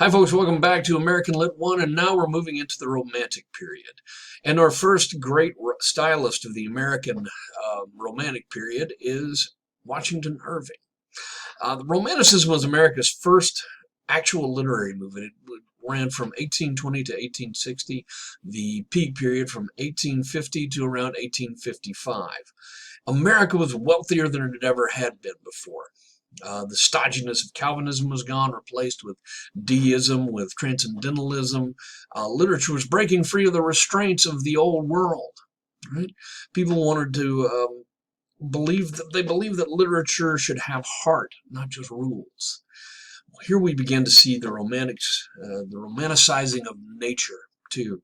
Hi folks, welcome back to American Lit 1, and now we're moving into the Romantic period. And our first great stylist of the American Romantic period is Washington Irving. The Romanticism was America's first actual literary movement. It ran from 1820 to 1860, the peak period from 1850 to around 1855. America was wealthier than it ever had been before. The stodginess of Calvinism was gone, replaced with deism, with transcendentalism. Literature was breaking free of the restraints of the old world. Right? People wanted to believed that literature should have heart, not just rules. Here we begin to see the romanticizing of nature too,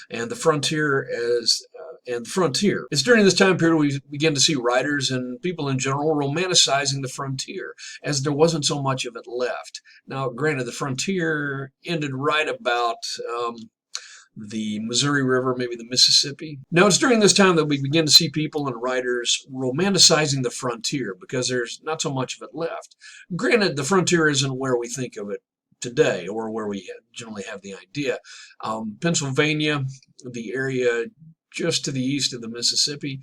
and the frontier as and the frontier. It's during this time period we begin to see writers and people in general romanticizing the frontier, as there wasn't so much of it left. Now, granted, the frontier ended right about the Missouri River, maybe the Mississippi. Now, it's during this time that we begin to see people and writers romanticizing the frontier because there's not so much of it left. Granted, the frontier isn't where we think of it today or where we generally have the idea. Pennsylvania, the area just to the east of the Mississippi,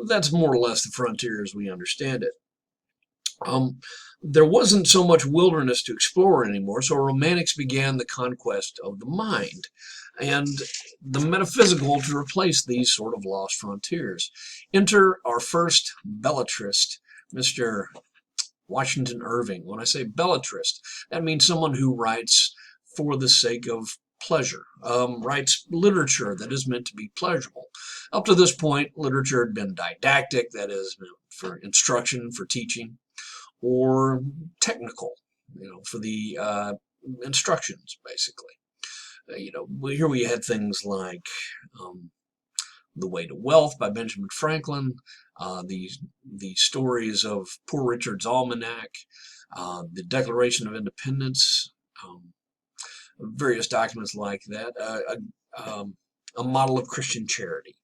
that's more or less the frontier as we understand it. There wasn't so much wilderness to explore anymore, so romantics began the conquest of the mind and the metaphysical to replace these sort of lost frontiers. Enter our first belletrist, Mr. Washington Irving. When I say belletrist, that means someone who writes for the sake of pleasure, writes literature that is meant to be pleasurable. Up to this point, literature had been didactic, that is, for instruction, for teaching, or technical, for the instructions, basically. Here we had things like The Way to Wealth by Benjamin Franklin, the stories of Poor Richard's Almanac, the Declaration of Independence, various documents like that, a model of Christian charity,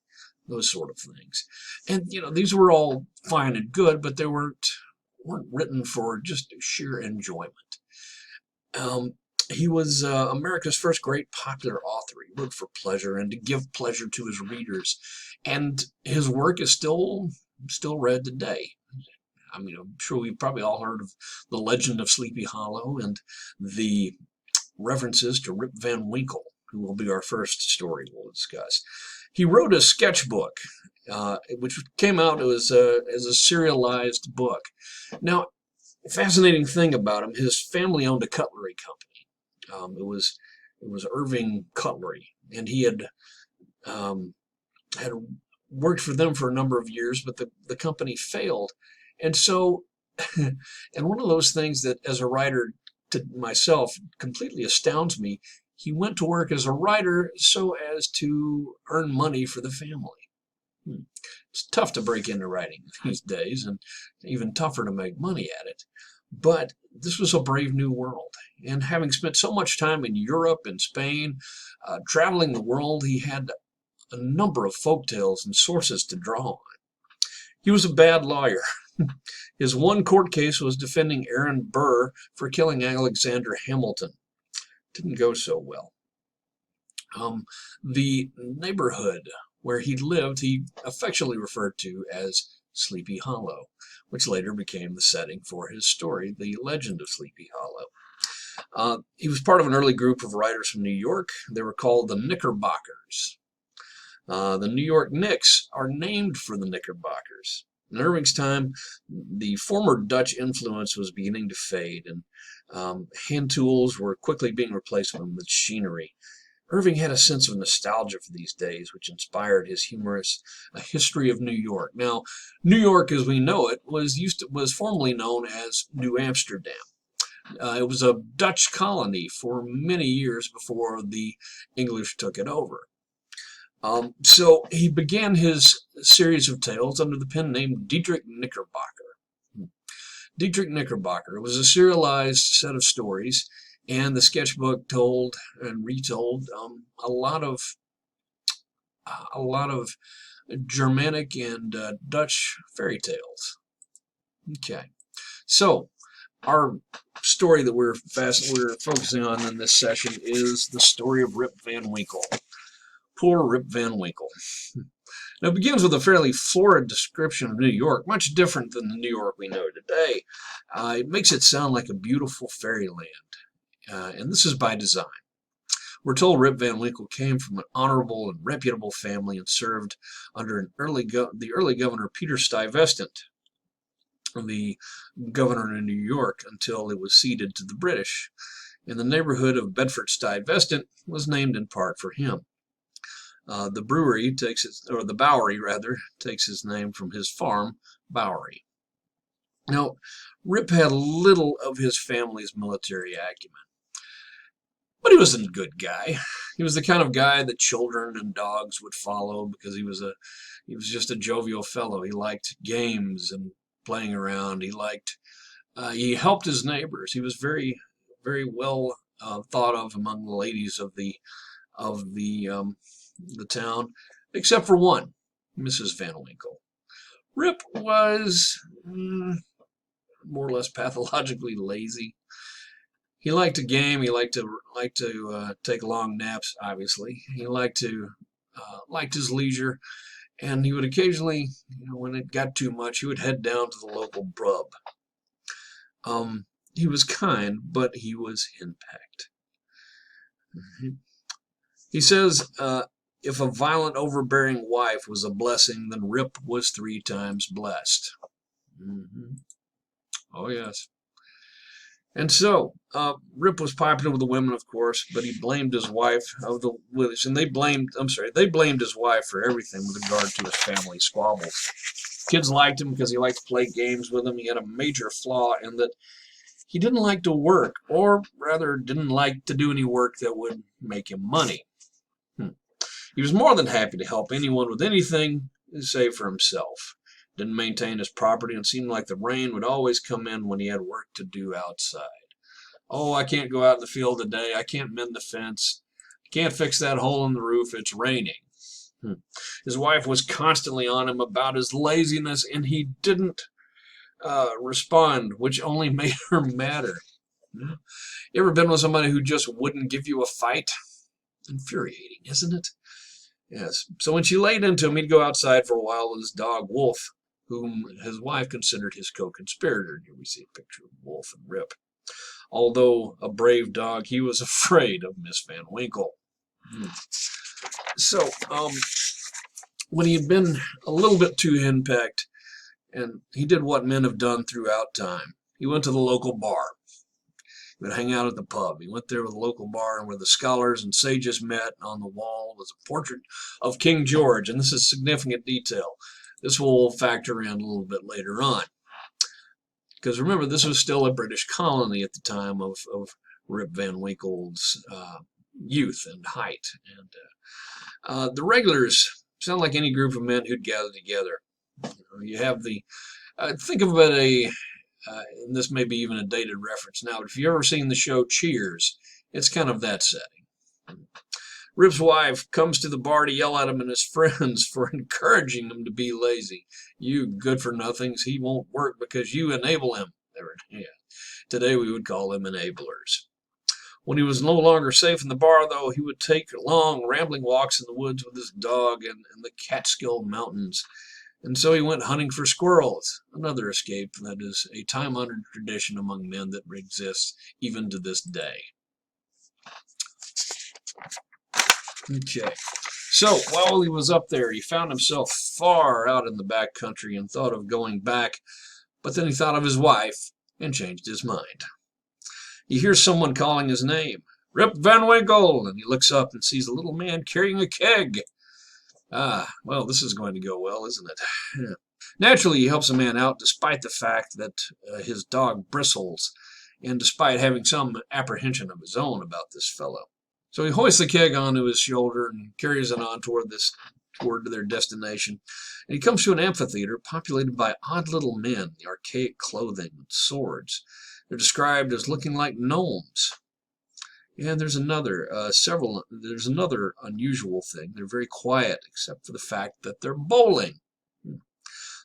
those sort of things. And these were all fine and good, but they weren't written for just sheer enjoyment. He was America's first great popular author. He wrote for pleasure and to give pleasure to his readers, and his work is still read today. I mean, I'm sure we've probably all heard of The Legend of Sleepy Hollow and the references to Rip Van Winkle, who will be our first story we'll discuss. He wrote a sketchbook, which came out as a serialized book. Now, fascinating thing about him, his family owned a cutlery company. It was Irving Cutlery, and he had worked for them for a number of years, but the company failed. And so, and one of those things that as a writer to myself completely astounds me, he went to work as a writer so as to earn money for the family. It's tough to break into writing these days, and even tougher to make money at it. But this was a brave new world. And having spent so much time in Europe and Spain, traveling the world, he had a number of folk tales and sources to draw on. He was a bad lawyer. His one court case was defending Aaron Burr for killing Alexander Hamilton. Didn't go so well. The neighborhood where he lived, he affectionately referred to as Sleepy Hollow, which later became the setting for his story, The Legend of Sleepy Hollow. He was part of an early group of writers from New York. They were called the Knickerbockers. The New York Knicks are named for the Knickerbockers. In Irving's time, the former Dutch influence was beginning to fade, and hand tools were quickly being replaced with machinery. Irving had a sense of nostalgia for these days, which inspired his humorous A History of New York. Now, New York, as we know it, was formerly known as New Amsterdam. It was a Dutch colony for many years before the English took it over. So he began his series of tales under the pen name Diedrich Knickerbocker. Diedrich Knickerbocker. It was a serialized set of stories, and the sketchbook told and retold a lot of Germanic and Dutch fairy tales. Okay, so our story that we're focusing on in this session is the story of Rip Van Winkle. Poor Rip Van Winkle. Now, it begins with a fairly florid description of New York, much different than the New York we know today. It makes it sound like a beautiful fairyland, and this is by design. We're told Rip Van Winkle came from an honorable and reputable family and served under the early governor Peter Stuyvesant, the governor in New York, until it was ceded to the British. And the neighborhood of Bedford-Stuyvesant was named in part for him. The Bowery rather, takes its name from his farm, Bowery. Now, Rip had little of his family's military acumen, but he was a good guy. He was the kind of guy that children and dogs would follow because he was just a jovial fellow. He liked games and playing around. He helped his neighbors. He was very, very well thought of among the ladies of the town, except for one, Mrs. Van Winkle. Rip was more or less pathologically lazy. He liked to game. He liked to take long naps. Obviously, he liked his leisure, and he would occasionally, when it got too much, he would head down to the local brub. He was kind, but he was henpecked. He says, if a violent, overbearing wife was a blessing, then Rip was 3 times blessed. Oh, yes. And so, Rip was popular with the women, of course, but he blamed his wife they blamed his wife for everything with regard to his family squabbles. Kids liked him because he liked to play games with them. He had a major flaw in that he didn't like to work, or rather didn't like to do any work that would make him money. He was more than happy to help anyone with anything, save for himself. Didn't maintain his property and seemed like the rain would always come in when he had work to do outside. Oh, I can't go out in the field today. I can't mend the fence. I can't fix that hole in the roof. It's raining. His wife was constantly on him about his laziness, and he didn't respond, which only made her madder. You ever been with somebody who just wouldn't give you a fight? Infuriating, isn't it? Yes. So when she laid into him, he'd go outside for a while with his dog, Wolf, whom his wife considered his co-conspirator. Here we see a picture of Wolf and Rip. Although a brave dog, he was afraid of Miss Van Winkle. So, when he had been a little bit too henpecked, and he did what men have done throughout time, he went to the local bar. He would hang out at the pub. He went there with the local bar where the scholars and sages met. On the wall was a portrait of King George, and this is significant detail. This will factor in a little bit later on. Because remember, this was still a British colony at the time of Rip Van Winkle's youth and height. And the regulars sound like any group of men who'd gather together. You have think of it and this may be even a dated reference now, but if you've ever seen the show Cheers, it's kind of that setting. Rip's wife comes to the bar to yell at him and his friends for encouraging him to be lazy. You good-for-nothings, he won't work because you enable him. Today we would call them enablers. When he was no longer safe in the bar, though, he would take long, rambling walks in the woods with his dog in the Catskill Mountains. And so he went hunting for squirrels, another escape that is a time-honored tradition among men that exists even to this day. Okay, so while he was up there, he found himself far out in the back country and thought of going back, but then he thought of his wife and changed his mind. He hears someone calling his name, Rip Van Winkle, and he looks up and sees a little man carrying a keg. Well, this is going to go well, isn't it? Naturally, he helps a man out despite the fact that his dog bristles, and despite having some apprehension of his own about this fellow. So he hoists the keg onto his shoulder and carries it on toward their destination. And he comes to an amphitheater populated by odd little men, the archaic clothing and swords. They're described as looking like gnomes. And there's another unusual thing. They're very quiet, except for the fact that they're bowling.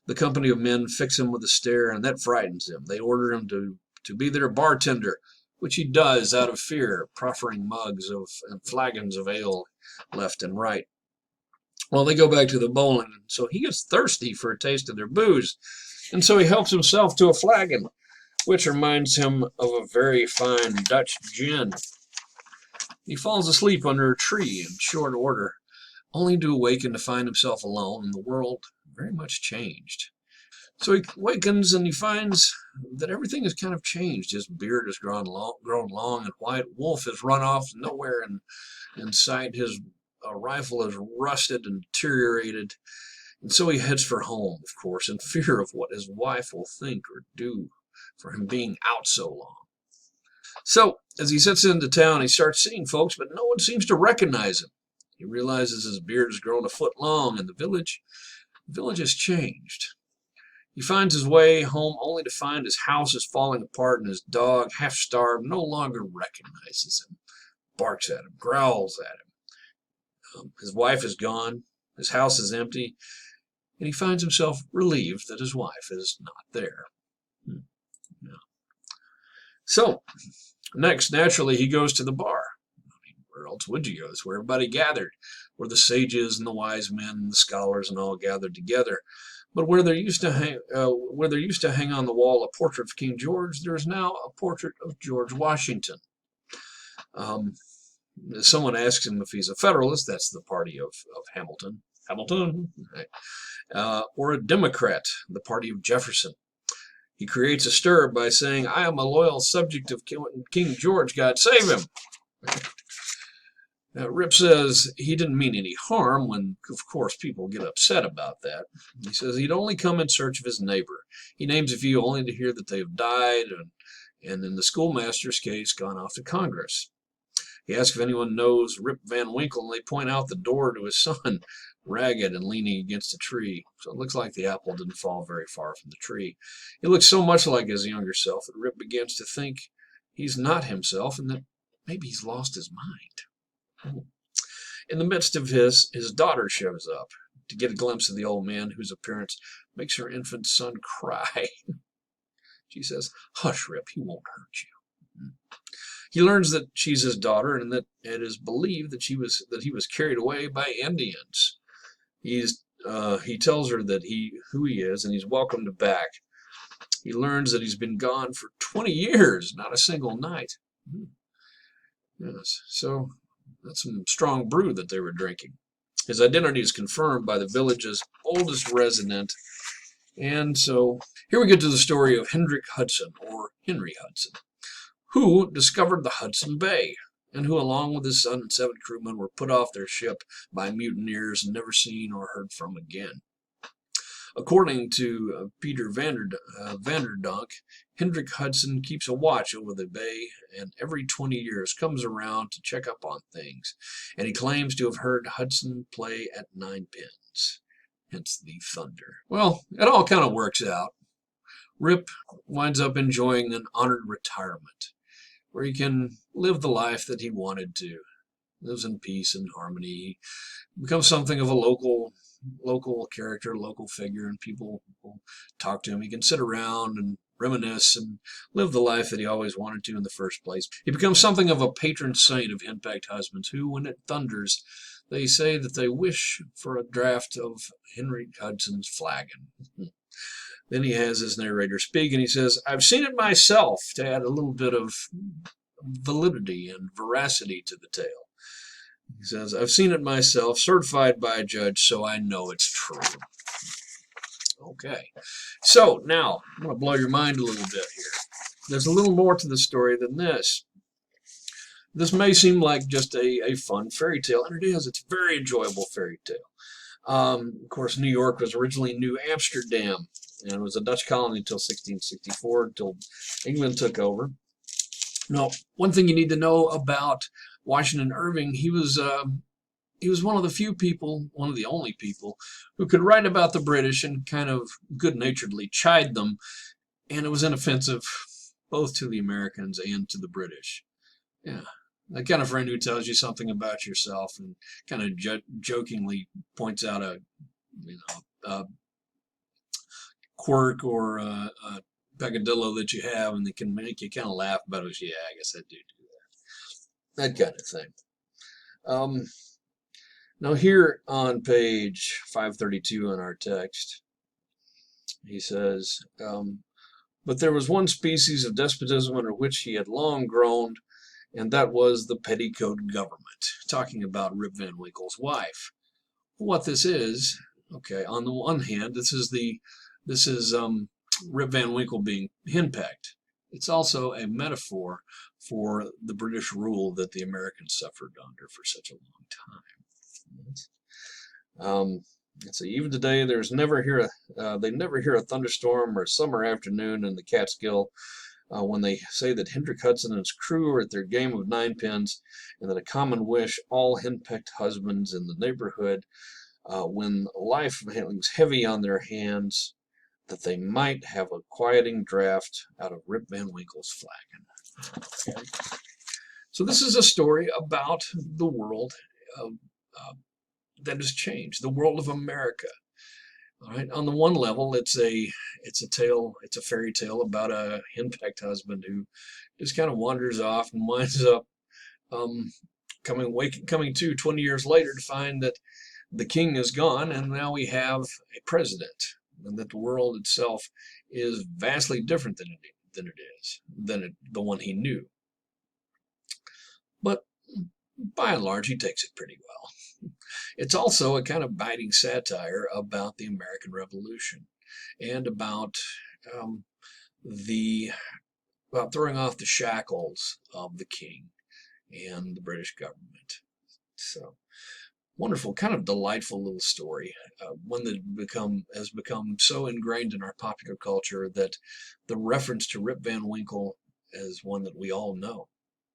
The company of men fix him with a stare, and that frightens him. They order him to to be their bartender, which he does out of fear, proffering mugs of and flagons of ale left and right. Well, they go back to the bowling, and so he gets thirsty for a taste of their booze, and so he helps himself to a flagon, which reminds him of a very fine Dutch gin. He falls asleep under a tree in short order, only to awaken to find himself alone and the world very much changed. So he awakens and he finds that everything has kind of changed. His beard has grown long and white. Wolf has run off nowhere in sight. His rifle is rusted and deteriorated. And so he heads for home, of course, in fear of what his wife will think or do for him being out so long. So, as he sets into town, he starts seeing folks, but no one seems to recognize him. He realizes his beard has grown a foot long, and the village has changed. He finds his way home only to find his house is falling apart and his dog, half-starved, no longer recognizes him, barks at him, growls at him. His wife is gone, his house is empty, and he finds himself relieved that his wife is not there. Yeah. So, next, naturally, he goes to the bar. Where else would you go? It's where everybody gathered, where the sages and the wise men and the scholars and all gathered together. But where there used to hang on the wall a portrait of King George, there is now a portrait of George Washington. Someone asks him if he's a Federalist, that's the party of Hamilton, right? Or a Democrat, the party of Jefferson. He creates a stir by saying, "I am a loyal subject of King George, God save him." Now, Rip says he didn't mean any harm when, of course, people get upset about that. He says he'd only come in search of his neighbor. He names a few only to hear that they have died and in the schoolmaster's case, gone off to Congress. He asks if anyone knows Rip Van Winkle, and they point out the door to his son, ragged and leaning against a tree. So it looks like the apple didn't fall very far from the tree. He looks so much like his younger self that Rip begins to think he's not himself and that maybe he's lost his mind. In the midst of his daughter shows up to get a glimpse of the old man whose appearance makes her infant son cry. She says, "Hush, Rip, he won't hurt you." He learns that she's his daughter and that it is believed that he was carried away by Indians. He tells her that who he is and he's welcomed back. He learns that he's been gone for 20 years, not a single night. Yes, so that's some strong brew that they were drinking. His identity is confirmed by the village's oldest resident. And so here we get to the story of Hendrik Hudson, or Henry Hudson, who discovered the Hudson Bay, and who, along with his son and 7 crewmen, were put off their ship by mutineers and never seen or heard from again. According to Peter Vanderdonk, Hendrik Hudson keeps a watch over the bay and every 20 years comes around to check up on things, and he claims to have heard Hudson play at 9 pins, hence the thunder. Well, it all kind of works out. Rip winds up enjoying an honored retirement, where he can live the life that he wanted to. Lives in peace and harmony. He becomes something of a local character, local figure, and people will talk to him. He can sit around and reminisce and live the life that he always wanted to in the first place. He becomes something of a patron saint of henpecked husbands who, when it thunders, they say that they wish for a draught of Henry Hudson's flagon. Then he has his narrator speak, and he says, "I've seen it myself," to add a little bit of validity and veracity to the tale. He says, "I've seen it myself, certified by a judge, so I know it's true." Okay, so now I'm going to blow your mind a little bit here. There's a little more to the story than this. This may seem like just a fun fairy tale, and it is. It's a very enjoyable fairy tale. Of course, New York was originally New Amsterdam, and it was a Dutch colony until 1664, until England took over. Now, one thing you need to know about Washington Irving, he was one of the few people, one of the only people, who could write about the British and kind of good-naturedly chide them, and it was inoffensive both to the Americans and to the British. Yeah, that kind of friend who tells you something about yourself and kind of jokingly points out a quirk or a peccadillo that you have, and they can make you kind of laugh about it. Yeah, I guess I do that kind of thing. Now here on page 532 in our text, he says, but there was one species of despotism under which he had long groaned, and that was the petticoat government, talking about Rip Van Winkle's wife. What this is, okay, on the one hand, this is Rip Van Winkle being henpecked. It's also a metaphor for the British rule that the Americans suffered under for such a long time. So even today, they never hear a thunderstorm or a summer afternoon in the Catskill when they say that Hendrik Hudson and his crew are at their game of ninepins, and that a common wish all henpecked husbands in the neighborhood, when life hangs heavy on their hands, that they might have a quieting draught out of Rip Van Winkle's flagon. Okay. So this is a story about the world that has changed, the world of America. All right. On the one level, it's a fairy tale about a henpecked husband who just kind of wanders off and winds up coming to 20 years later to find that the king is gone, and now we have a president, and that the world itself is vastly different than the one he knew. But by and large, he takes it pretty well. It's also a kind of biting satire about the American Revolution and about throwing off the shackles of the king and the British government. So wonderful, kind of delightful little story, one that has become so ingrained in our popular culture that the reference to Rip Van Winkle is one that we all know.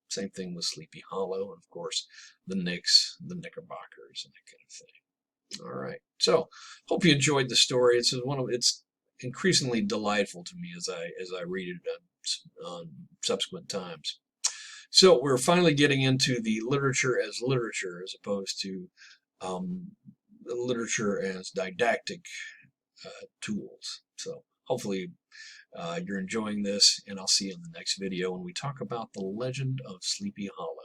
Same thing with Sleepy Hollow, and of course the Knicks, the Knickerbockers, and that kind of thing. All right, so hope you enjoyed the story. It's increasingly delightful to me as I read it on subsequent times. So we're finally getting into the literature as literature, as opposed to literature as didactic tools. So hopefully you're enjoying this, and I'll see you in the next video when we talk about the legend of Sleepy Hollow.